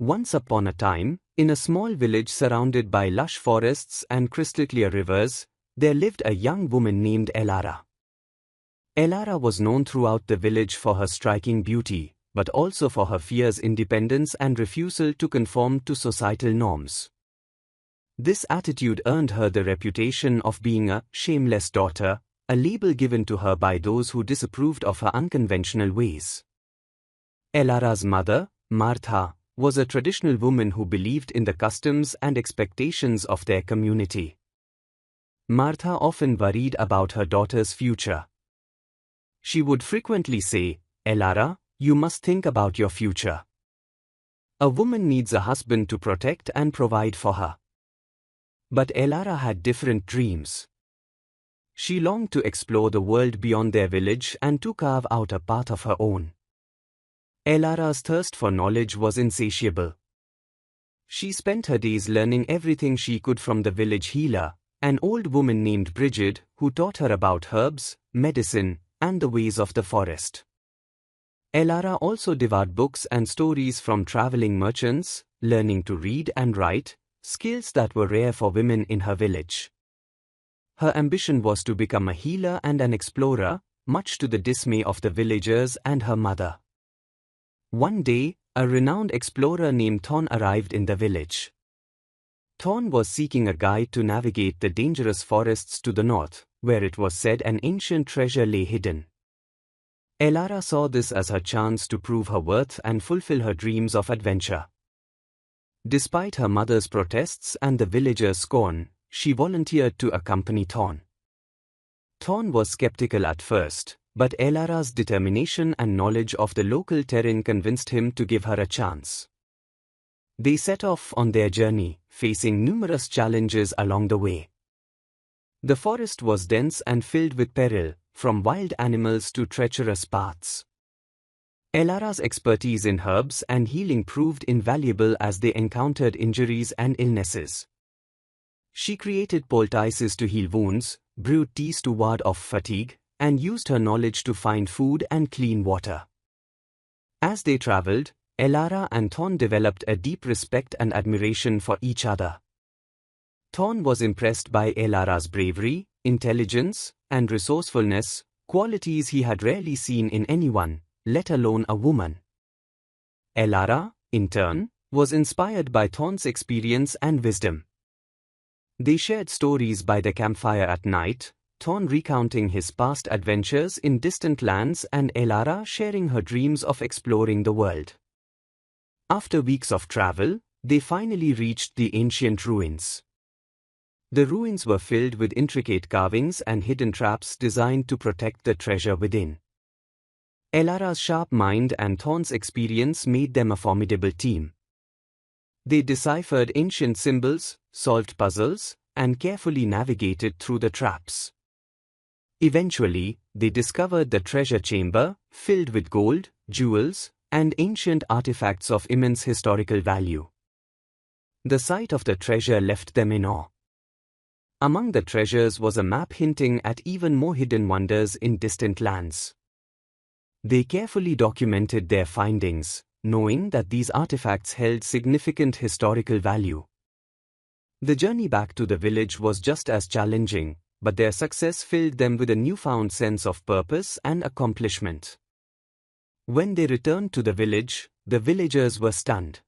Once upon a time, in a small village surrounded by lush forests and crystal-clear rivers, there lived a young woman named Elara. Elara was known throughout the village for her striking beauty, but also for her fierce independence and refusal to conform to societal norms. This attitude earned her the reputation of being a shameless daughter, a label given to her by those who disapproved of her unconventional ways. Elara's mother, Martha, was a traditional woman who believed in the customs and expectations of their community. Martha often worried about her daughter's future. She would frequently say, "Elara, you must think about your future. A woman needs a husband to protect and provide for her." But Elara had different dreams. She longed to explore the world beyond their village and to carve out a path of her own. Elara's thirst for knowledge was insatiable. She spent her days learning everything she could from the village healer, an old woman named Bridget, who taught her about herbs, medicine, and the ways of the forest. Elara also devoured books and stories from traveling merchants, learning to read and write, skills that were rare for women in her village. Her ambition was to become a healer and an explorer, much to the dismay of the villagers and her mother. One day, a renowned explorer named Thorn arrived in the village. Thorn was seeking a guide to navigate the dangerous forests to the north, where it was said an ancient treasure lay hidden. Elara saw this as her chance to prove her worth and fulfill her dreams of adventure. Despite her mother's protests and the villagers' scorn, she volunteered to accompany Thorn. Thorn was skeptical at first, but Elara's determination and knowledge of the local terrain convinced him to give her a chance. They set off on their journey, facing numerous challenges along the way. The forest was dense and filled with peril, from wild animals to treacherous paths. Elara's expertise in herbs and healing proved invaluable as they encountered injuries and illnesses. She created poultices to heal wounds, brewed teas to ward off fatigue, and used her knowledge to find food and clean water. As they traveled, Elara and Thorn developed a deep respect and admiration for each other. Thorn was impressed by Elara's bravery, intelligence, and resourcefulness, qualities he had rarely seen in anyone, let alone a woman. Elara, in turn, was inspired by Thorn's experience and wisdom. They shared stories by the campfire at night, Thorn recounting his past adventures in distant lands and Elara sharing her dreams of exploring the world. After weeks of travel, they finally reached the ancient ruins. The ruins were filled with intricate carvings and hidden traps designed to protect the treasure within. Elara's sharp mind and Thorn's experience made them a formidable team. They deciphered ancient symbols, solved puzzles, and carefully navigated through the traps. Eventually, they discovered the treasure chamber, filled with gold, jewels, and ancient artifacts of immense historical value. The sight of the treasure left them in awe. Among the treasures was a map hinting at even more hidden wonders in distant lands. They carefully documented their findings, knowing that these artifacts held significant historical value. The journey back to the village was just as challenging, but their success filled them with a newfound sense of purpose and accomplishment. When they returned to the village, the villagers were stunned.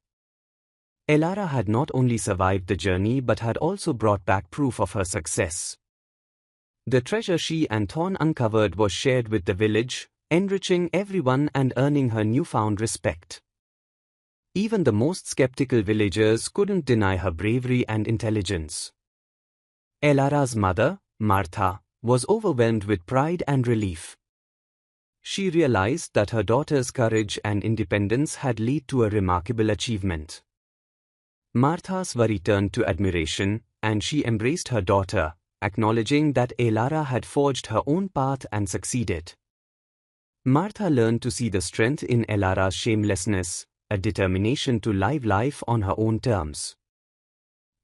Elara had not only survived the journey but had also brought back proof of her success. The treasure she and Thorn uncovered was shared with the village, enriching everyone and earning her newfound respect. Even the most skeptical villagers couldn't deny her bravery and intelligence. Elara's mother, Martha, was overwhelmed with pride and relief. She realized that her daughter's courage and independence had led to a remarkable achievement. Martha's worry turned to admiration, and she embraced her daughter, acknowledging that Elara had forged her own path and succeeded. Martha learned to see the strength in Elara's shamelessness, a determination to live life on her own terms.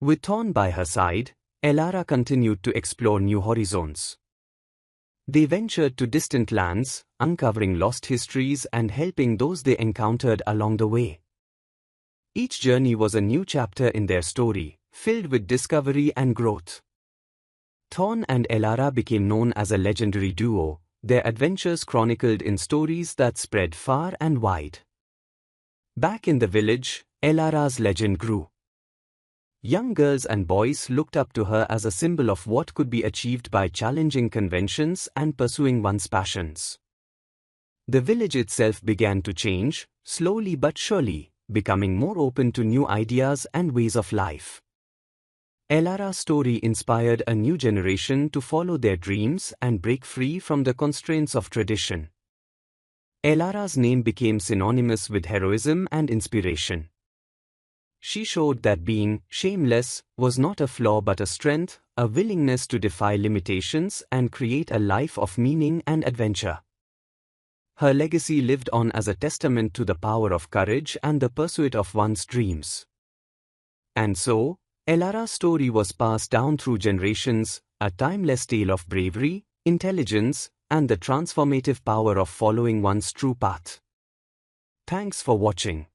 With Thorn by her side, Elara continued to explore new horizons. They ventured to distant lands, uncovering lost histories and helping those they encountered along the way. Each journey was a new chapter in their story, filled with discovery and growth. Thorn and Elara became known as a legendary duo, their adventures chronicled in stories that spread far and wide. Back in the village, Elara's legend grew. Young girls and boys looked up to her as a symbol of what could be achieved by challenging conventions and pursuing one's passions. The village itself began to change, slowly but surely, becoming more open to new ideas and ways of life. Elara's story inspired a new generation to follow their dreams and break free from the constraints of tradition. Elara's name became synonymous with heroism and inspiration. She showed that being shameless was not a flaw but a strength, a willingness to defy limitations and create a life of meaning and adventure. Her legacy lived on as a testament to the power of courage and the pursuit of one's dreams. And so, Elara's story was passed down through generations, a timeless tale of bravery, intelligence, and the transformative power of following one's true path. Thanks for watching.